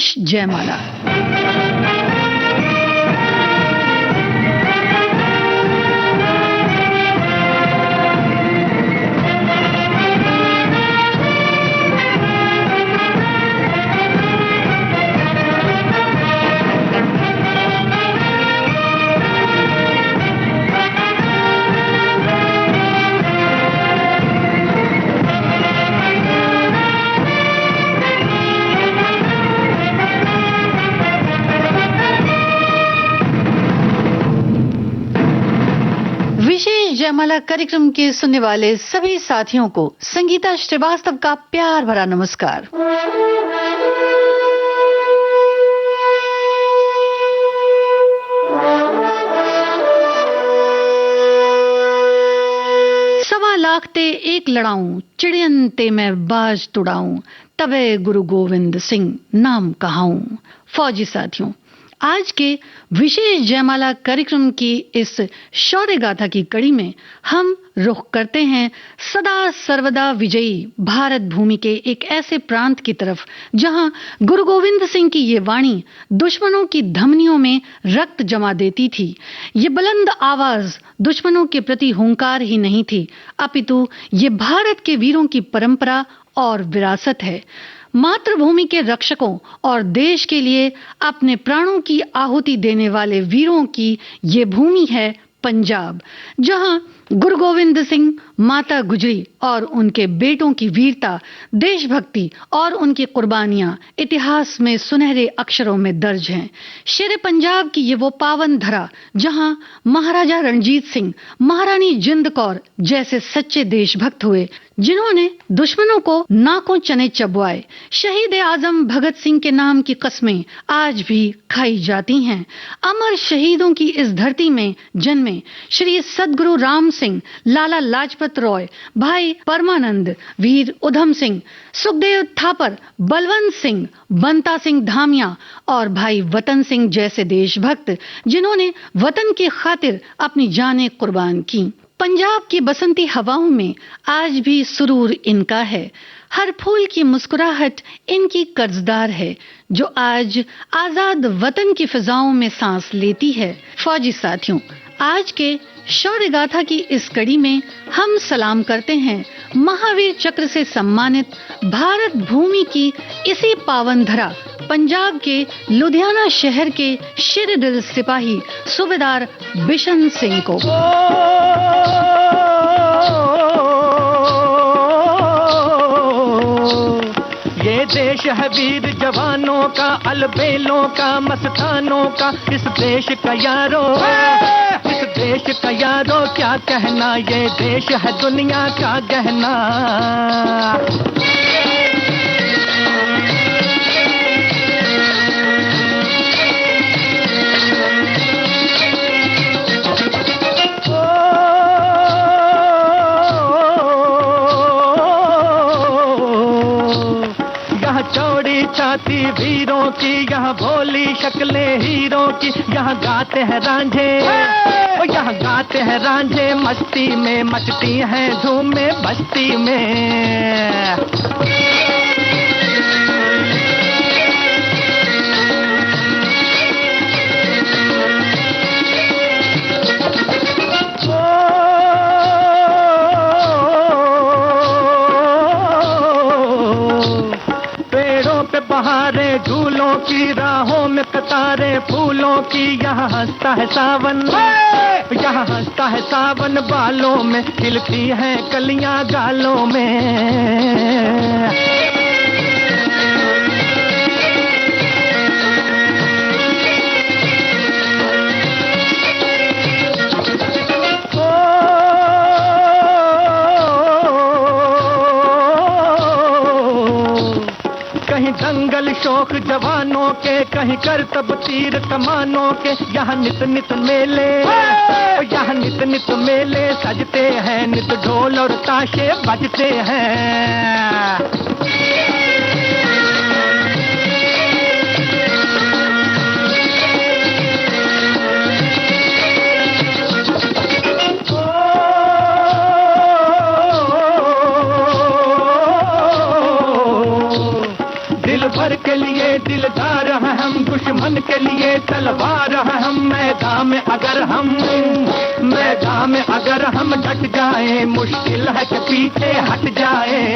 विशेष जयमाला। विशेष जयमाला कार्यक्रम के सुनने वाले सभी साथियों को संगीता श्रीवास्तव का प्यार भरा नमस्कार। सवा लाख ते एक लड़ाऊं, चिड़ियन ते मैं बाज तुड़ाऊं, तबे गुरु गोविंद सिंह नाम कहाऊं। फौजी साथियों, आज के विशेष जयमाला कार्यक्रम की इस शौर्य गाथा की कड़ी में हम रुख करते हैं सदा सर्वदा विजयी भारत भूमि के एक ऐसे प्रांत की तरफ जहां गुरु गोविंद सिंह की ये वाणी दुश्मनों की धमनियों में रक्त जमा देती थी। ये बुलंद आवाज दुश्मनों के प्रति हुंकार ही नहीं थी, अपितु ये भारत के वीरों की परंपरा और विरासत है। मातृभूमि के रक्षकों और देश के लिए अपने प्राणों की आहुति देने वाले वीरों की ये भूमि है पंजाब, जहां गुरु गोविंद सिंह, माता गुजरी और उनके बेटों की वीरता, देशभक्ति और उनकी कुर्बानियां इतिहास में सुनहरे अक्षरों में दर्ज हैं। शेर पंजाब की ये वो पावन धरा जहां महाराजा रणजीत सिंह, महारानी जिंद कौर जैसे सच्चे देशभक्त हुए, जिन्होंने दुश्मनों को नाकों चने चबवाए। शहीद आजम भगत सिंह के नाम की कस्में आज भी खाई जाती हैं। अमर शहीदों की इस धरती में जन्मे श्री सद्गुरु राम सिंह, लाला लाजपत राय, भाई परमानंद, वीर उधम सिंह, सुखदेव थापर, बलवंत सिंह, बंता सिंह धामिया और भाई वतन सिंह जैसे देशभक्त, जिन्होंने वतन की खातिर अपनी जानें कुर्बान की। पंजाब की बसंती हवाओं में आज भी सुरूर इनका है। हर फूल की मुस्कुराहट इनकी कर्जदार है, जो आज आजाद वतन की फिजाओं में सांस लेती है। फौजी साथियों, आज के शौर्य गाथा की इस कड़ी में हम सलाम करते हैं महावीर चक्र से सम्मानित भारत भूमि की इसी पावन धरा पंजाब के लुधियाना शहर के शेर दिल सिपाही सूबेदार बिशन सिंह को। ये देश है वीर जवानों का, अलबेलों का, मस्तानों का, इस देश का यारो, इस देश का यारो क्या कहना, ये देश है दुनिया का गहना। छाती वीरों की, यहाँ भोली शक्लें हीरों की, यहाँ गाते हैं रांझे, यहाँ गाते हैं रांझे, मस्ती में मचती हैं धूमें बस्ती में। बहारें झूलों की, राहों में कतारें फूलों की, यहाँ हंसता है सावन, यहाँ हंसता है सावन, बालों में खिलती हैं कलियां गालों में। कहीं दंगल शौक जवानों के, कहीं करतब तीर कमानों के, यहाँ नित नित मेले, यहाँ नित नित मेले सजते हैं, नित ढोल और ताशे बजते हैं। भर के लिए दिलदार हैं हम, दुश्मन के लिए तलवार हैं हम। मैदान में अगर हम डट जाएं, मुश्किल है कि पीछे हट जाएं।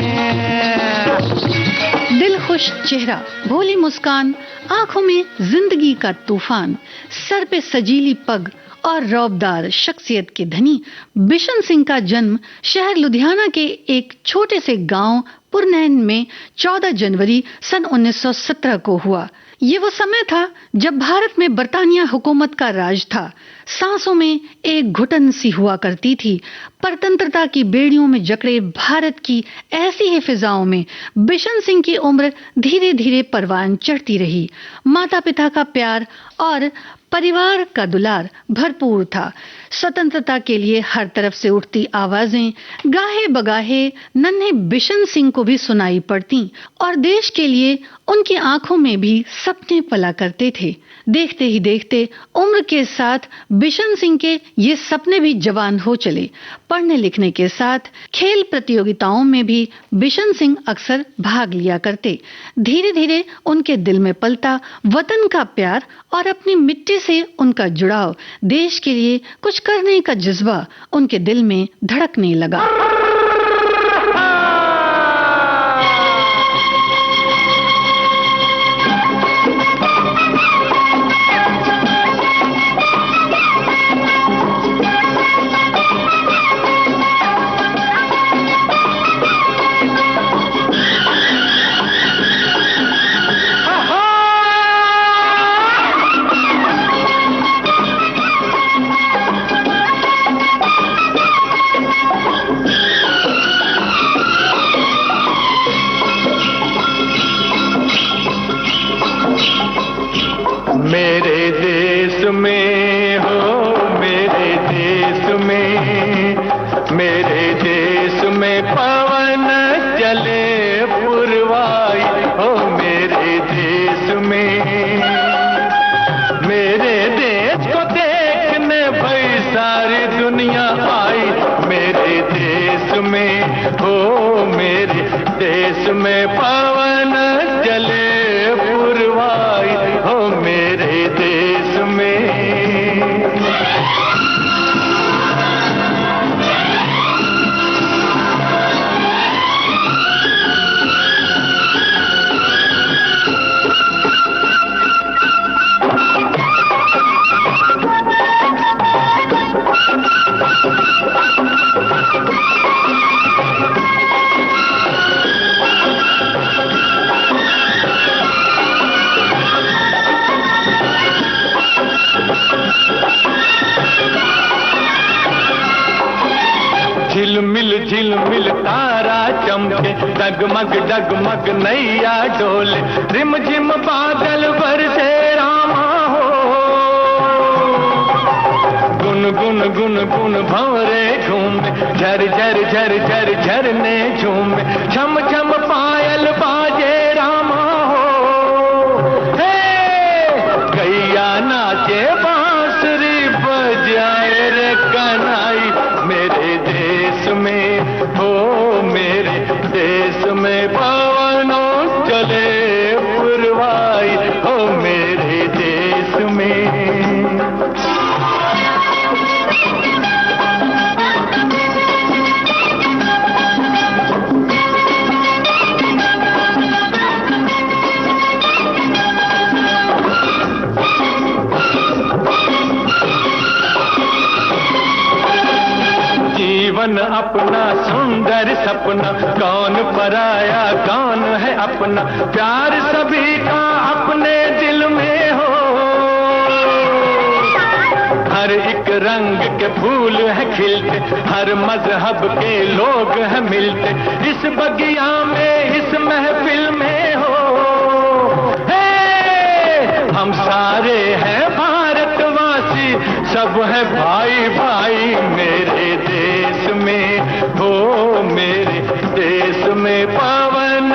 दिल खुश चेहरा, भोली मुस्कान, आंखों में जिंदगी का तूफान, सर पे सजीली पग और रौबदार शख्सियत के धनी बिशन सिंह का जन्म शहर लुधियाना के एक छोटे से गांव पुरनैन में 14 जनवरी सन 1917 को हुआ। ये वो समय था जब भारत में बरतानिया हुकूमत का राज था। सांसों में एक घुटन सी हुआ करती थी। परतंत्रता की बेड़ियों में जकड़े भारत की ऐसी ही फिजाओं में बिशन सिंह की उम्र धीरे धीरे परवान चढ़ती रही। माता पिता का प्यार और परिवार का दुलार भरपूर था। स्वतंत्रता के लिए हर तरफ से उठती आवाजें गाहे बगाहे नन्हे बिशन सिंह को भी सुनाई पड़ती और देश के लिए उनकी आंखों में भी सपने पला करते थे। देखते ही देखते उम्र के साथ बिशन सिंह के ये सपने भी जवान हो चले। पढ़ने लिखने के साथ खेल प्रतियोगिताओं में भी बिशन सिंह अक्सर भाग लिया करते। धीरे धीरे उनके दिल में पलता वतन का प्यार और अपनी मिट्टी से उनका जुड़ाव, देश के लिए कुछ करने का जज्बा उनके दिल में धड़कने लगा। मेरे देश में हो, मेरे देश में, मेरे देश में पवन चले पुरवाई हो। मेरे देश में, मेरे देश को देखने भाई सारी दुनिया आई। मेरे देश में हो, मेरे देश में पवन चले पुरवाई हो। मेरे देश में झिलमिल तारा चमके, डगमग डगमग नैया डोले, रिमझिम बादल बरसे रामा हो। गुन गुन गुन गुन भंवरे झूमे, झर झर झर झर झरने झूमे, छम छम पायल बाजे रामा हो। हे गैया नाचे बांसुरी बजाए रे कन्हई। मेरे देश में हो, मेरे देश में पवनों चले पुरवाई हो। मेरे देश में जीवन अपना सुंदर सपना, कौन पराया कौन है अपना, प्यार सभी का अपने दिल में हो। हर एक रंग के फूल है खिलते, हर मजहब के लोग हैं मिलते, इस बगिया में इस महफिल में हो। हम सारे हैं भारतवासी, सब है भाई भाई। मेरे देश में हो, मेरे देश में पवन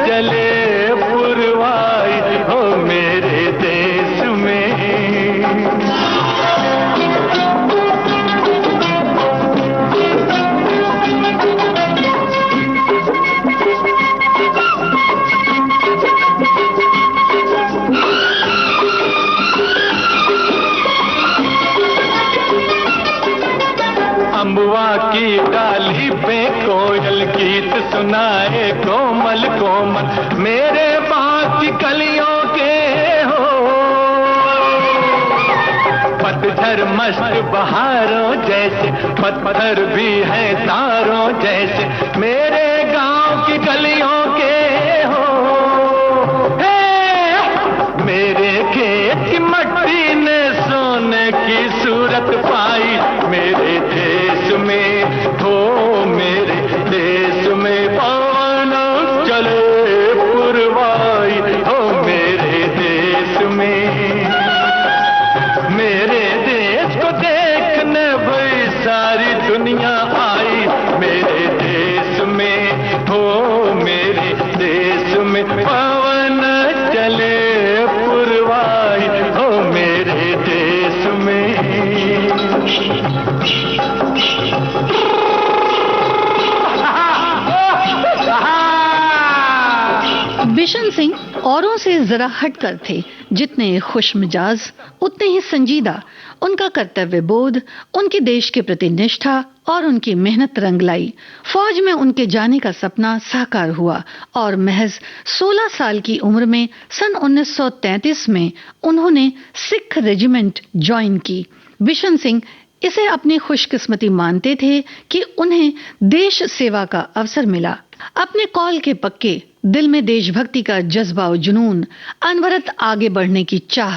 चले पुरवाई हो। मेरे देश में गीत सुनाए कोमल कोमल मेरे बाग की कलियों के हो। पतझर मस्त बहारों जैसे, पत्थर भी है तारों जैसे मेरे गांव की गलियों के हो। मेरे खेत की मट्टी ने सोने की सूरत पाई मेरे देश में हो। मेरे देश में पवन चले पुरवाई हो। मेरे देश में, मेरे देश को देखने भाई सारी दुनिया आई मेरे देश में हो। मेरे देश में पवन चले पुरवाई हो मेरे देश में। बिशन सिंह औरों से जरा हटकर थे। जितने खुशमिजाज उतने ही संजीदा। उनका कर्तव्य बोध, उनके देश के प्रति निष्ठा और उनकी मेहनत रंग लाई। फौज में उनके जाने का सपना साकार हुआ और महज 16 साल की उम्र में सन 1933 में उन्होंने सिख रेजिमेंट ज्वाइन की। बिशन सिंह इसे अपनी खुशकिस्मती मानते थे कि उन्हें देश सेवा का अवसर मिला। अपने कॉल के पक्के, दिल में देशभक्ति का जज्बा और जुनून, अनवरत आगे बढ़ने की चाह,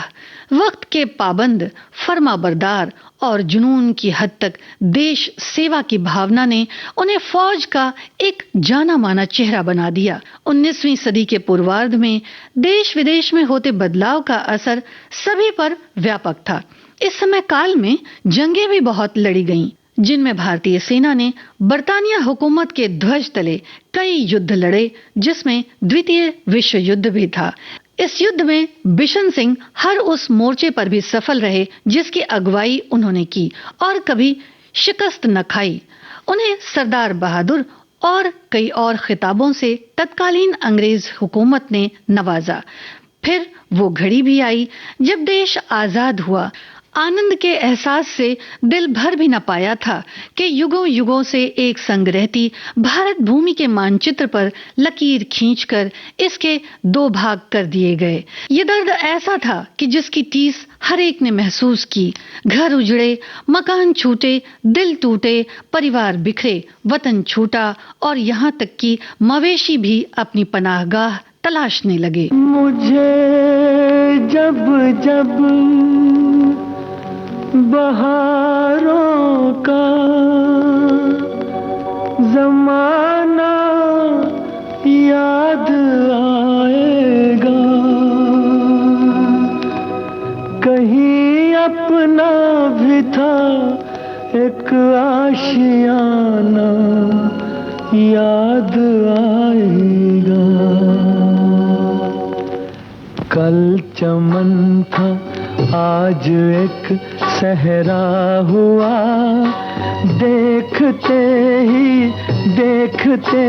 वक्त के पाबंद, फर्माबरदार और जुनून की हद तक देश सेवा की भावना ने उन्हें फौज का एक जाना माना चेहरा बना दिया। 19वीं सदी के पूर्वार्ध में देश विदेश में होते बदलाव का असर सभी पर व्यापक था। इस समय काल में जंगें भी बहुत लड़ी गईं, जिनमें भारतीय सेना ने बरतानिया हुकूमत के ध्वज तले कई युद्ध लड़े, जिसमें द्वितीय विश्व युद्ध भी था। इस युद्ध में बिशन सिंह हर उस मोर्चे पर भी सफल रहे जिसकी अगुवाई उन्होंने की और कभी शिकस्त न खाई। उन्हें सरदार बहादुर और कई और खिताबों से तत्कालीन अंग्रेज हुकूमत ने नवाजा। फिर वो घड़ी भी आई जब देश आजाद हुआ। आनंद के एहसास से दिल भर भी न पाया था कि युगों युगों से एक संग रहती भारत भूमि के मानचित्र पर लकीर खींचकर इसके दो भाग कर दिए गए। ये दर्द ऐसा था कि जिसकी टीस हर एक ने महसूस की। घर उजड़े, मकान छूटे, दिल टूटे, परिवार बिखरे, वतन छूटा और यहाँ तक कि मवेशी भी अपनी पनाहगाह तलाशने लगे। मुझे जब जब बहारों का जमाना याद आएगा, कहीं अपना भी था एक आशियाना याद आएगा। कल चमन था आज एक सहरा हुआ, देखते ही देखते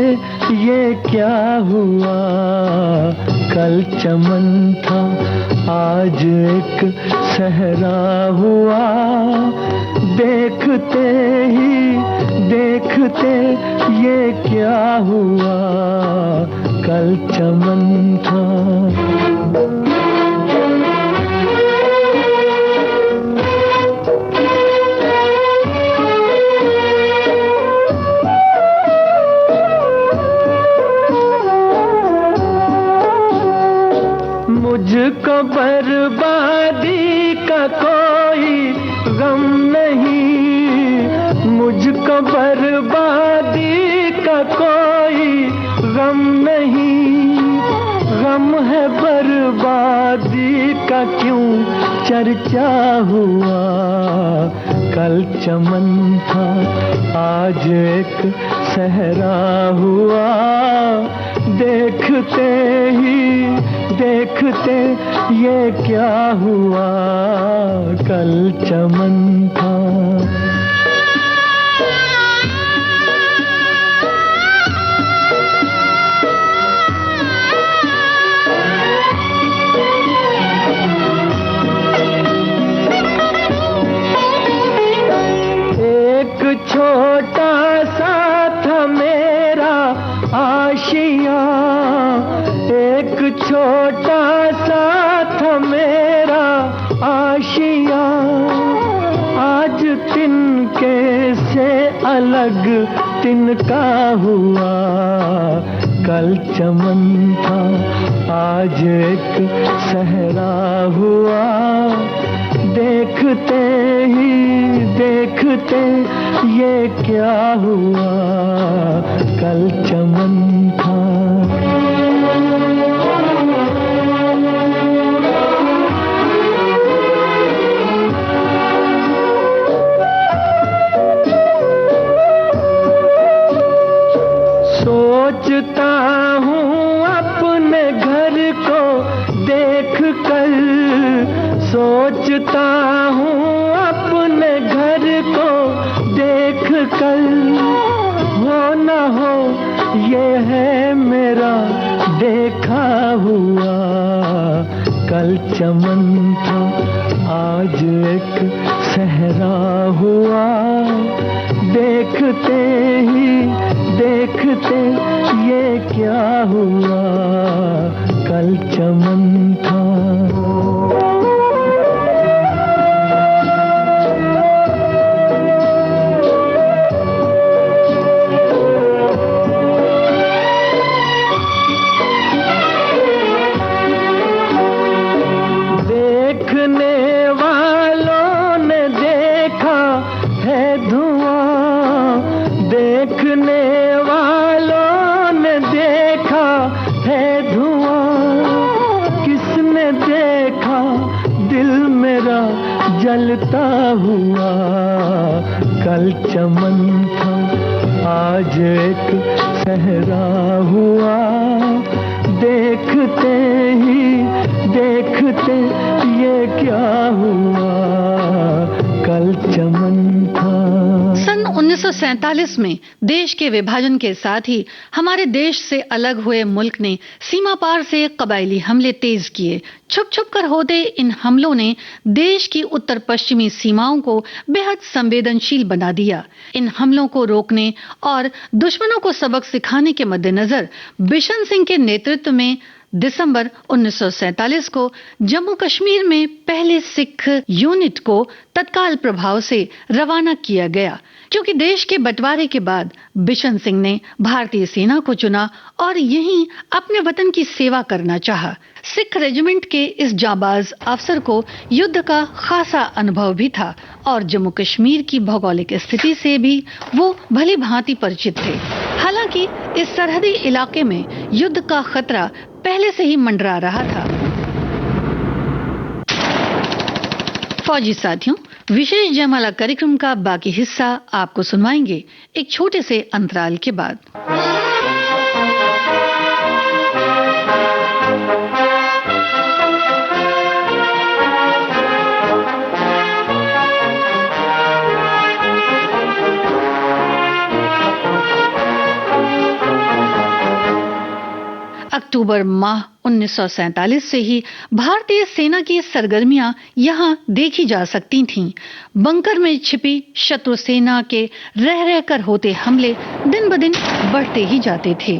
ये क्या हुआ। कल चमन था आज एक सहरा हुआ, देखते ही देखते ये क्या हुआ। कल चमन था। मुझको बर्बादी का कोई गम नहीं, मुझको बर्बादी का कोई गम नहीं। गम है बर्बादी का क्यों चर्चा हुआ। कल चमन था आज एक सहरा हुआ, देखते ही देखते ये क्या हुआ। कल चमन था। एक छोटा सा था मेरा जग तिनका हुआ, कल चमन था आज एक सहरा हुआ। देखते ही देखते ये क्या हुआ, कल चमन था। सोचता हूँ अपने घर को देख कर, सोचता हूँ अपने घर को देख कर, हो न हो ये है मेरा देखा हुआ, कल चमन था आज एक सहरा हुआ। देखते ही देखते ये क्या हुआ, कल चमन था। देखने वालों ने देखा है धुआं, देखने वालों ने देखा है धुआं। किसने देखा दिल मेरा जलता हुआ, कल चमन था आज एक सहरा हुआ। देखते ही देखते ये क्या हुआ, कल चमन था। सन 1947 में देश के विभाजन के साथ ही हमारे देश से अलग हुए मुल्क ने सीमा पार से कबायली हमले तेज किए। छुप छुप कर होते इन हमलों ने देश की उत्तर पश्चिमी सीमाओं को बेहद संवेदनशील बना दिया। इन हमलों को रोकने और दुश्मनों को सबक सिखाने के मद्देनजर बिशन सिंह के नेतृत्व में दिसंबर 1947 को जम्मू कश्मीर में पहले सिख यूनिट को तत्काल प्रभाव से रवाना किया गया। क्योंकि देश के बंटवारे के बाद बिशन सिंह ने भारतीय सेना को चुना और यहीं अपने वतन की सेवा करना चाहा। सिख रेजिमेंट के इस जाबाज अफसर को युद्ध का खासा अनुभव भी था और जम्मू कश्मीर की भौगोलिक स्थिति से भी वो भली भांति परिचित थे। हालांकि इस सरहदी इलाके में युद्ध का खतरा पहले से ही मंडरा रहा था। फौजी साथियों, विशेष जयमाला कार्यक्रम का बाकी हिस्सा आपको सुनवाएंगे एक छोटे से अंतराल के बाद। अक्टूबर माह 1947 से ही भारतीय सेना की सरगर्मियां यहां देखी जा सकती थीं। बंकर में छिपी शत्रु सेना के रह रहकर होते हमले दिन ब दिन बढ़ते ही जाते थे।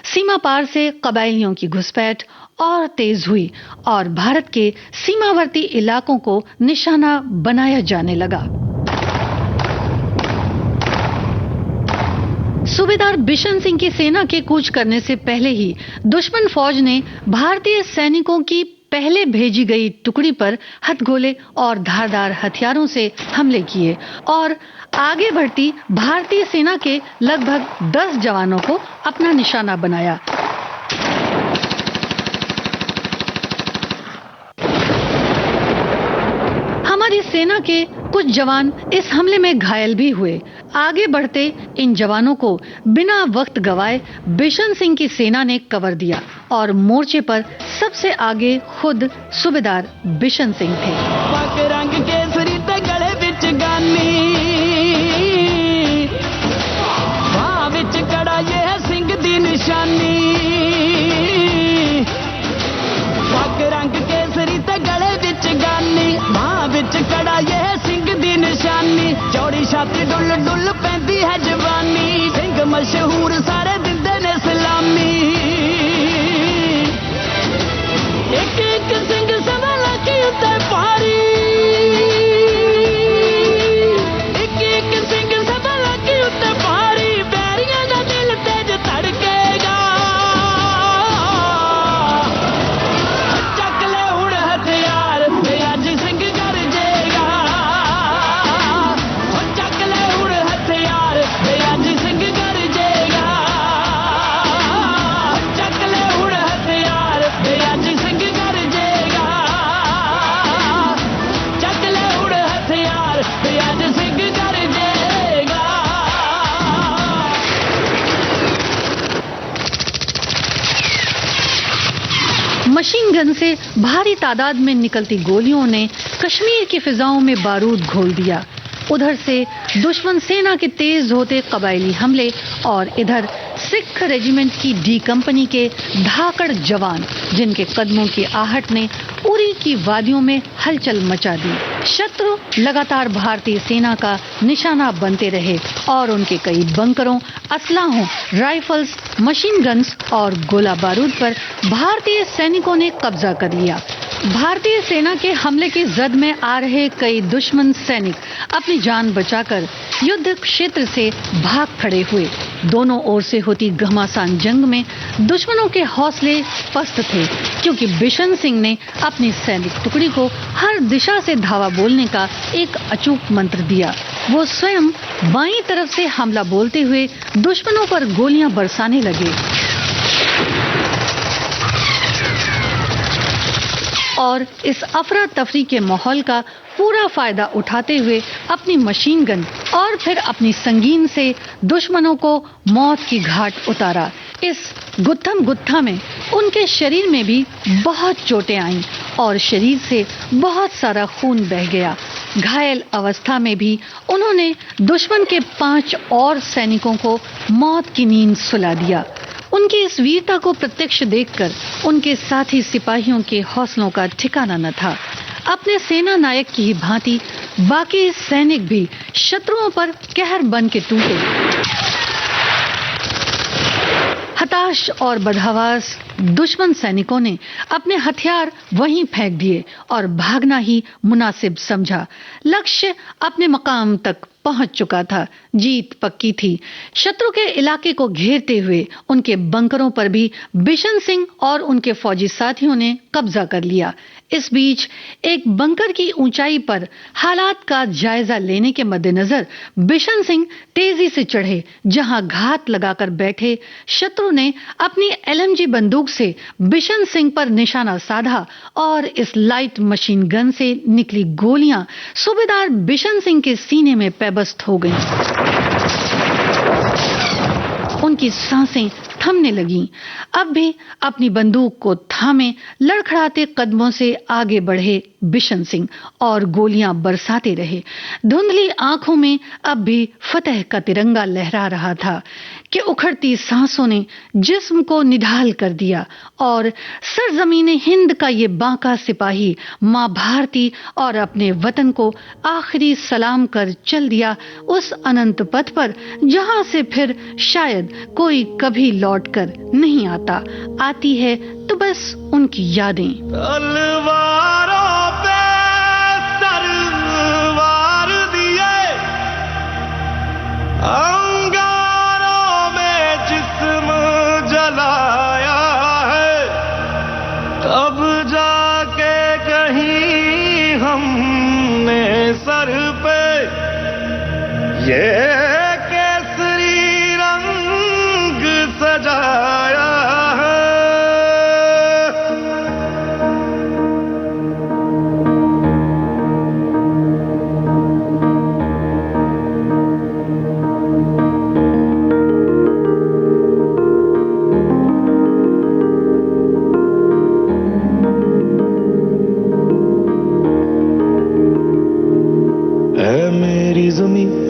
सीमा पार से कबायलियों की घुसपैठ और तेज हुई और भारत के सीमावर्ती इलाकों को निशाना बनाया जाने लगा। सूबेदार बिशन सिंह की सेना के कूच करने से पहले ही दुश्मन फौज ने भारतीय सैनिकों की पहले भेजी गई टुकड़ी पर हथगोले और धारदार हथियारों से हमले किए और आगे बढ़ती भारतीय सेना के लगभग 10 जवानों को अपना निशाना बनाया। हमारी सेना के कुछ जवान इस हमले में घायल भी हुए। आगे बढ़ते इन जवानों को बिना वक्त गवाए बिशन सिंह की सेना ने कवर दिया और मोर्चे पर सबसे आगे खुद सूबेदार बिशन सिंह थे। रंग केसरी ते गले विच गानी, बाह विच कड़ा ये है सिंह दी निशानी। पग रंग केसरी ते गले विच गानी, बाह विच कड़ा ये है सिंह दी निशानी। चौड़ी छाती डुल डुल पैंदी है जवानी, सिंह मशहूर सारे दिंदे ने सलामी। एक एक सिंह सवाला की उत्ते पारी, मशीन गन से भारी तादाद में निकलती गोलियों ने कश्मीर की फिजाओं में बारूद घोल दिया। उधर से दुश्मन सेना के तेज होते कबायली हमले और इधर सिख रेजिमेंट की डी कंपनी के धाकड़ जवान, जिनके कदमों की आहट ने उरी की वादियों में हलचल मचा दी। शत्रु लगातार भारतीय सेना का निशाना बनते रहे और उनके कई बंकरों, असलाहों, राइफल्स, मशीन गन्स और गोला बारूद पर भारतीय सैनिकों ने कब्जा कर लिया। भारतीय सेना के हमले की जद में आ रहे कई दुश्मन सैनिक अपनी जान बचाकर युद्ध क्षेत्र से भाग खड़े हुए। दोनों ओर से होती घमासान जंग में दुश्मनों के हौसले पस्त थे, क्योंकि बिशन सिंह ने अपनी सैनिक टुकड़ी को हर दिशा से धावा बोलने का एक अचूक मंत्र दिया। वो स्वयं बाईं तरफ से हमला बोलते हुए दुश्मनों पर गोलियां बरसाने लगे और इस अफरा तफरी के माहौल का पूरा फायदा उठाते हुए अपनी मशीन गन और फिर अपनी संगीन से दुश्मनों को मौत की घाट उतारा। इस गुत्थम गुत्था में उनके शरीर में भी बहुत चोटें आईं और शरीर से बहुत सारा खून बह गया। घायल अवस्था में भी उन्होंने दुश्मन के 5 और सैनिकों को मौत की नींद सुला दिया। उनकी इस वीरता को प्रत्यक्ष देखकर उनके साथी सिपाहियों के हौसलों का ठिकाना न था। अपने सेना नायक की ही भांति बाकी सैनिक भी शत्रुओं पर कहर बन के टूटे। हताश और बदहवास दुश्मन सैनिकों ने अपने हथियार वहीं फेंक दिए और भागना ही मुनासिब समझा। लक्ष्य अपने मकाम तक पहुंच चुका था, जीत पक्की थी। शत्रु के इलाके को घेरते हुए उनके बंकरों पर भी बिशन सिंह और उनके फौजी साथियों ने कब्जा कर लिया। इस बीच एक बंकर की ऊंचाई पर हालात का जायजा लेने के मद्देनजर बिशन सिंह तेजी से चढ़े, जहां घात लगाकर बैठे शत्रु ने अपनी LMG बंदूक से बिशन सिंह पर निशाना साधा और इस लाइट मशीन गन से निकली गोलियां सूबेदार बिशन सिंह के सीने में पैबस्त हो गईं। उनकी सांसें थमने लगीं। अब भी अपनी बंदूक को थामे लड़खड़ाते कदमों से आगे बढ़े बिशन सिंह और गोलियां बरसाते रहे। धुंधली आंखों में अब भी फतेह का तिरंगा लहरा रहा था कि उखड़ती सांसों ने जिस्म को निढाल कर दिया और सरजमीन हिंद का ये बांका सिपाही मां भारती और अपने वतन को आखिरी सलाम कर चल दिया उस अनंत पथ पर, जहां से फिर शायद कोई कभी लौट कर नहीं आता। आती है तो बस उनकी यादें। तलवारों पे सरवार दिए, अंगारों में जिस्म जलाया है, तब जाके कहीं हमने सर पे ये केसरी रंग सजाया है।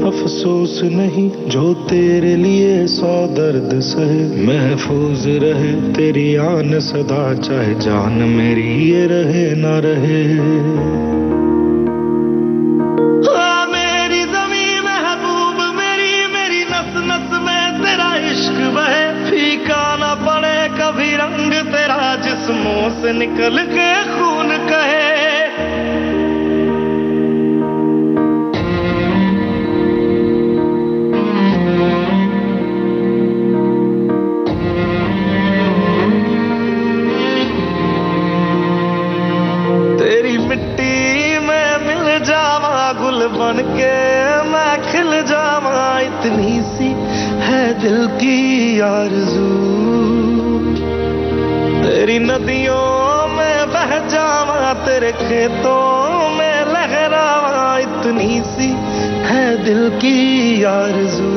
अफसोस नहीं जो तेरे लिए 100 दर्द सहे, महफूज रहे तेरी आन सदा, चाहे जान मेरी ये रहे ना रहे। मेरी ज़मीं महबूब मेरी, मेरी नस नस में तेरा इश्क बहे, फीका ना पड़े कभी रंग तेरा, जिस्मों से निकल के खून कहे। बन के मैं खिल जावा, इतनी सी है दिल की आरज़ू, तेरी नदियों में बह जावा, तेरे खेतों में लहरावा, इतनी सी है दिल की आरज़ू।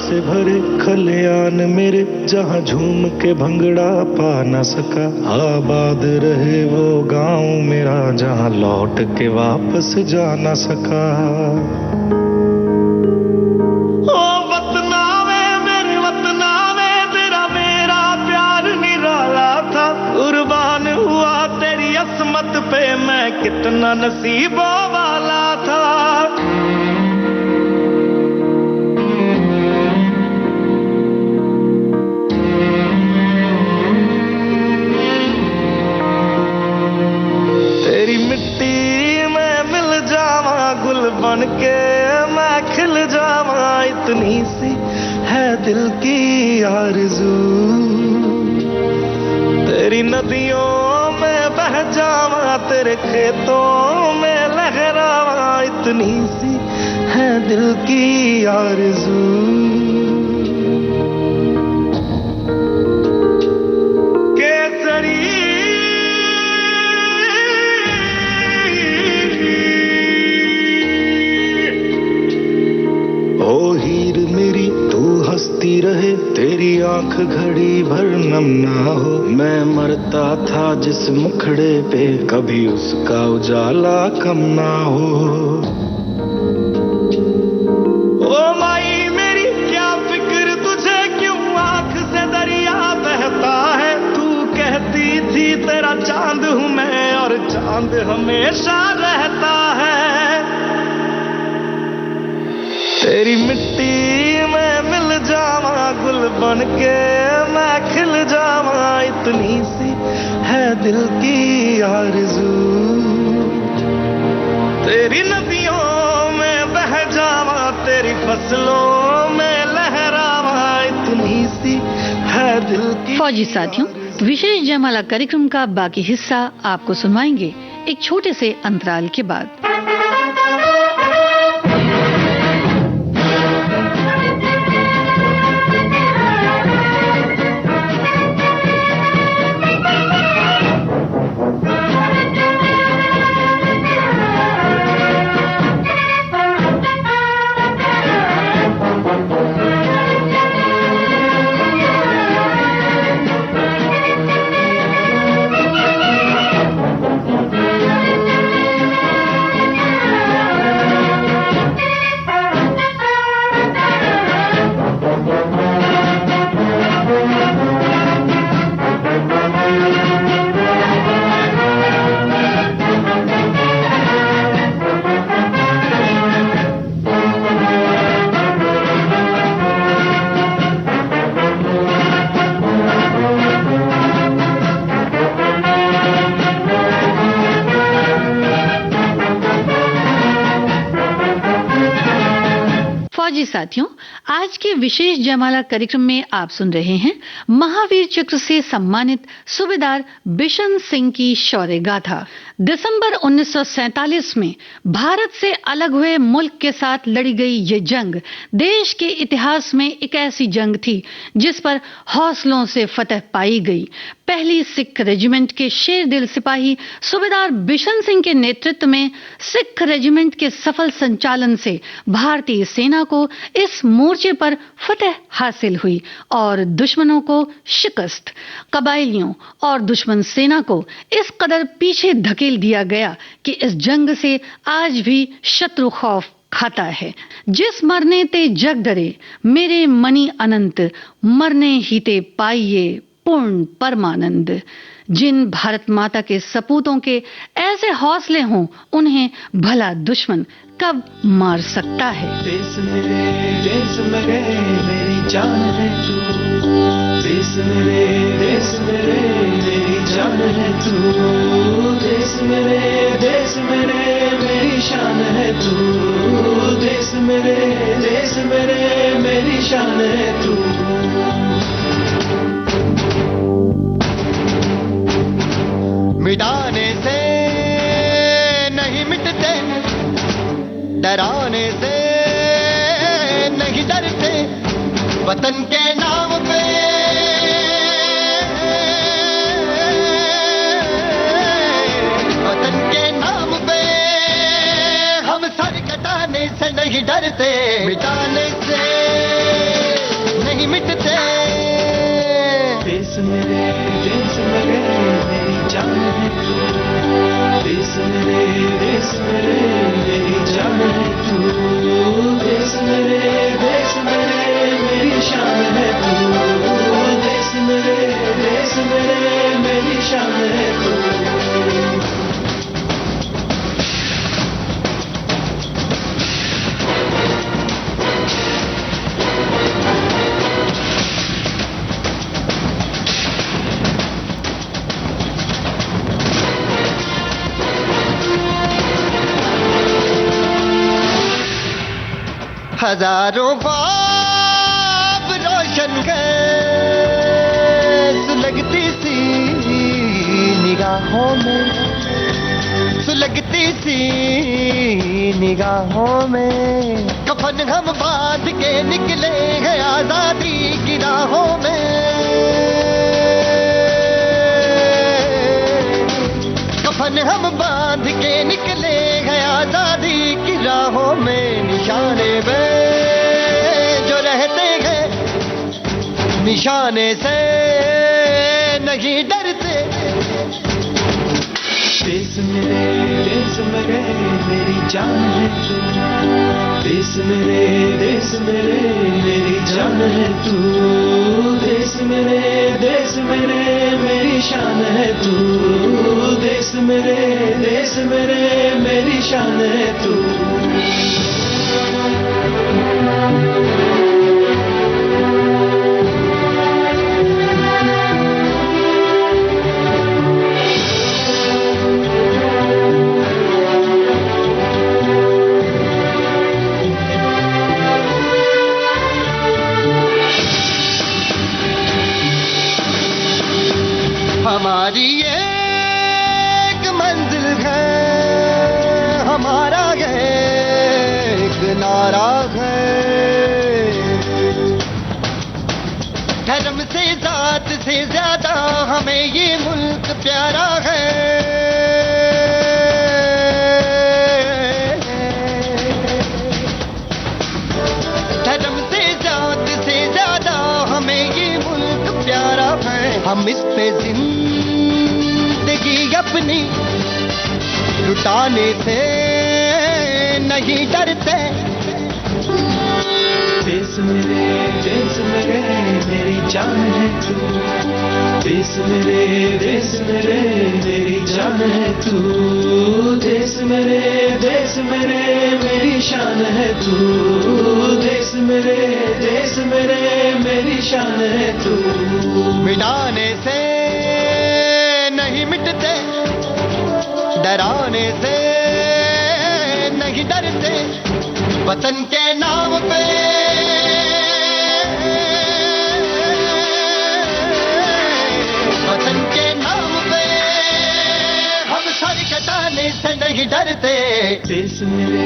से भरे खलियान मेरे, जहाँ झूम के भंगड़ा पा न सका। आबाद रहे वो गांव मेरा, जहाँ लौट के वापस जा न सका। ओ वतना मेरे वतना में तेरा मेरा प्यार निराला था। कुर्बान हुआ तेरी असमत पे मैं, कितना नसीबों वाला था। तेरी मिट्टी में मिल जावा, गुल बन के मैं खिल जावा। इतनी सी है दिल की आरज़ू, तेरी नदियों में बह जावा, तेरे खेतों में लहरावा। इतनी सी है दिल की आरज़ू। रहे तेरी आंख घड़ी भर नम ना हो। मैं मरता था जिस मुखड़े पे, कभी उसका उजाला कम ना हो। ओ माई मेरी क्या फिक्र तुझे, क्यों आंख से दरिया बहता है। तू कहती थी तेरा चांद हूं मैं, और चांद हमेशा रहता है। तेरी मिट्टी में मिल जावा, गुल बन के मैं खिल जावा। इतनी सी है दिल की आरज़ू, तेरी नदियों में बह जावा, तेरी फसलों में लहरावा। इतनी सी है दिल की। फौजी साथियों, विशेष जयमाला कार्यक्रम का बाकी हिस्सा आपको सुनवाएंगे एक छोटे से अंतराल के बाद। फौजी साथियों, आज के विशेष जयमाला कार्यक्रम में आप सुन रहे हैं महावीर चक्र से सम्मानित सूबेदार बिशन सिंह की शौर्य गाथा। दिसंबर 1947 में भारत से अलग हुए मुल्क के साथ लड़ी गई ये जंग देश के इतिहास में एक ऐसी जंग थी जिस पर हौसलों से फतह पाई गई। पहली सिख रेजिमेंट के शेर दिल सिपाही सूबेदार बिशन सिंह के नेतृत्व में सिख रेजिमेंट के सफल संचालन से भारतीय सेना को इस मोर्चे पर फतह हासिल हुई और दुश्मनों को शिकस्त। कबायलियों और दुश्मन सेना को इस कदर पीछे धकेल दिया गया कि इस जंग से आज भी शत्रु खौफ खाता है। जिस मरने ते जग डरे मेरे मनी अनंत, मरने ही ते पाइये पूर्ण परमानंद। जिन भारत माता के सपूतों के ऐसे हौसले हों, उन्हें भला दुश्मन कब मार सकता है। देश मेरे मेरी जान है तू। देश मेरे मेरी जान है तू। देश मेरे मेरी शान है तू। देश मेरे मेरी शान है तू। मिटाने से नहीं मिटते, डराने से नहीं डरते, वतन के नाम पे वतन के नाम पे हम सर कटाने से नहीं डरते। मिटाने से देश मेरे मेरी जान है तू, देश मेरे मेरी जान है तू, देश मेरे मेरी शान है तू, देश मेरे मेरी शान है तू। हजारों ख्वाब रोशन गए सुलगती सी निगाहों में, सुलगती सी निगाहों में। कफन हम बांध के निकले हैं आजादी की राहों में, कफन हम बांध के निकले हैं आजादी की राहों में। निशाने पे जो रहते हैं निशाने से नहीं डरते। देश मेरे मेरी जान है तू, देश मेरे मेरी जान है तू, देश मेरे मेरी शान है तू, देश मेरे मेरी शान है तू। हमारी एक मंजिल है, हमारा एक नारा है। धर्म से जात से ज्यादा हमें ये मुल्क प्यारा है। धर्म से जात से ज्यादा हमें ये मुल्क प्यारा है। हम इस पे जिंदगी अपनी लुटाने से नहीं डरते। देश मेरे मेरी जान है तू, देश मेरे मेरी जान है तू, देश मेरे मेरी शान है तू, देश मेरे मेरी शान है तू। मिटाने से नहीं मिटते, डराने से नहीं डरते। वतन के नाम पे वतन के नाम पे हम सर कटाने से नहीं डरते। देश मेरे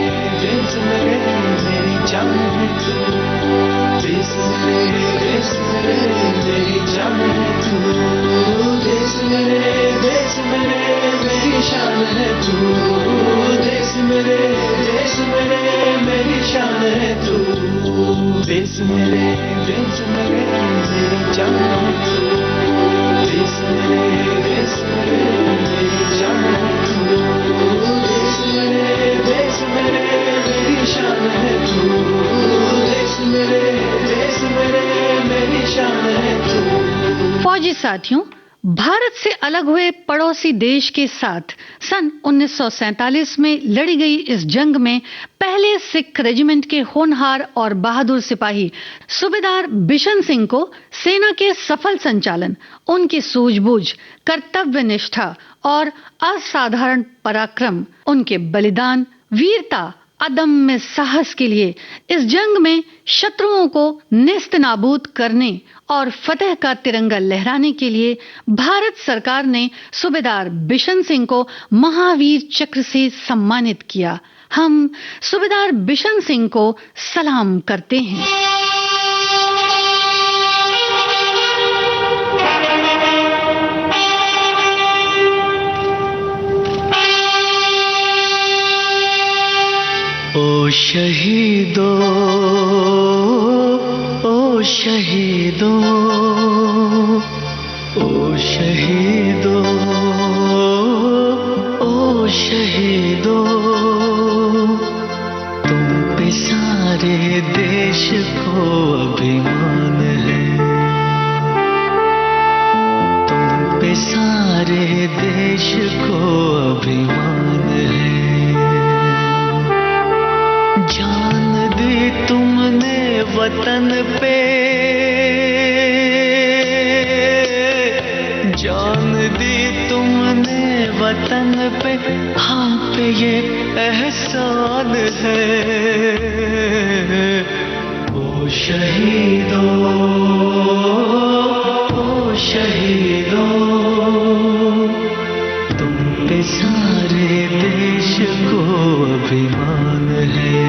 मेरी जान है तू, देश मेरे मेरी जान है तू, देश मेरे मेरी शान है तू, देश मेरे मेरी शान है तू, देश मेरे मेरी जान है तू, देश मेरे मेरी जान है तू, देश मेरे मेरी शान है तू, देश मेरे मेरी शान है तू। फौजी साथियों, भारत से अलग हुए पड़ोसी देश के साथ सन 1947 में लड़ी गई इस जंग में पहले सिख रेजिमेंट के होनहार और बहादुर सिपाही सूबेदार बिशन सिंह को सेना के सफल संचालन, उनकी सूझबूझ, कर्तव्य निष्ठा और असाधारण पराक्रम, उनके बलिदान, वीरता, अदम्य साहस के लिए इस जंग में शत्रुओं को नेस्त नाबूद करने और फतेह का तिरंगा लहराने के लिए भारत सरकार ने सूबेदार बिशन सिंह को महावीर चक्र से सम्मानित किया। हम सूबेदार बिशन सिंह को सलाम करते हैं। ओ शहीदों, ओ शहीदों, शहीदों, तुम पे सारे देश को अभिमान है, तुम पे सारे देश को अभिमान है। जान दी तुमने वतन पे, जान दी तुमने वतन पे, हम पे ये एहसान है। ओ शहीदों, ओ शहीदों, तुम पे सारे देश को अभिमान है,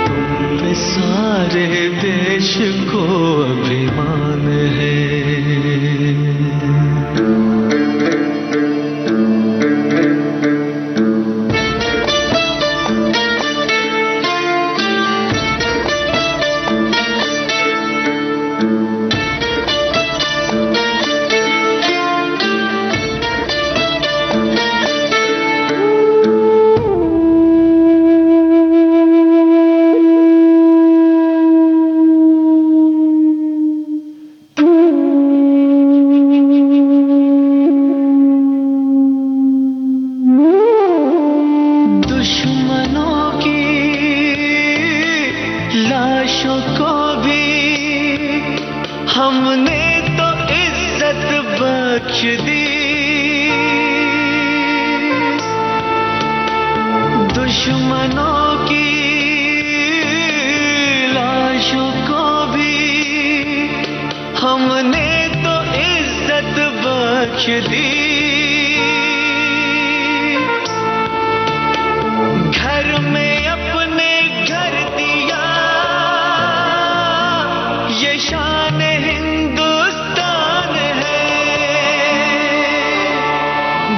तुम पे सारे देश को अभिमान है। हमने तो इज्जत बख्श दी, दुश्मनों की लाशों को भी हमने तो इज्जत बख्श दी। घर में अपने घर दिया, ये शान हिंदुस्तान है।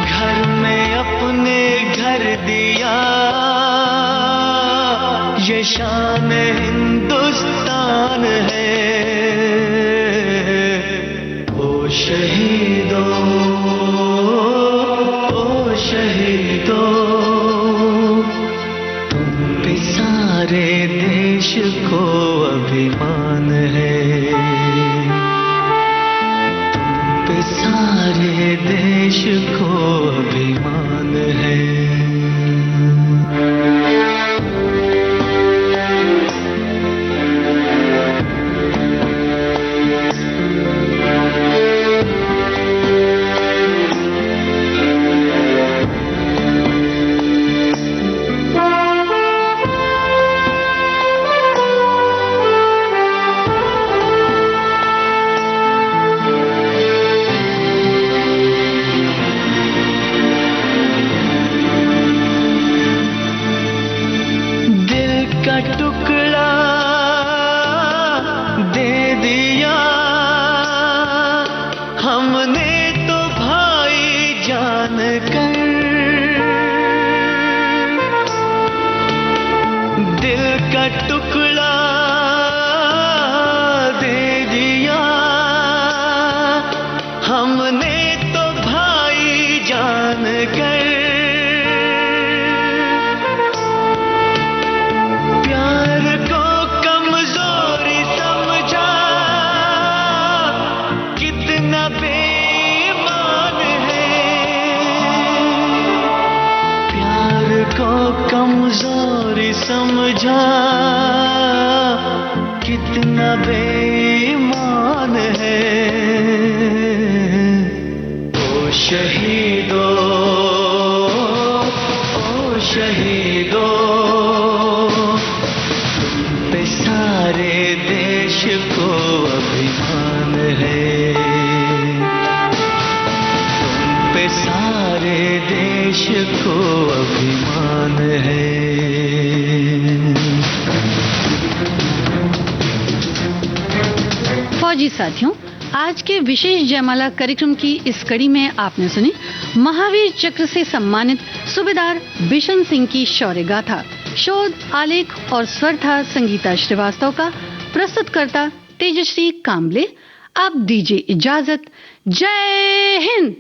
घर में अपने घर दिया, ये शान हिंदुस्तान है। ओ शहीदों, ओ शहीदों, सारे देश को अभिमान है, तुम पे सारे देश को अभिमान है। का टुकड़ा दे दिया हमने तो भाई जान कर, दिल का टुकड़ा दे दिया हमने तो भाई जान कर। कमजोरी समझा कितना बेईमान है। ओ शहीदों, ओ शहीदों, तुम पे सारे देश को अभिमान है, तुम पे सारे देश को अभिमान है। फौजी साथियों, आज के विशेष जयमाला कार्यक्रम की इस कड़ी में आपने सुनी महावीर चक्र से सम्मानित सूबेदार बिशन सिंह की शौर्य गाथा। शोध, आलेख और स्वर था संगीता श्रीवास्तव का। प्रस्तुतकर्ता तेजश्री काम्बले। अब दीजिए इजाजत। जय हिंद।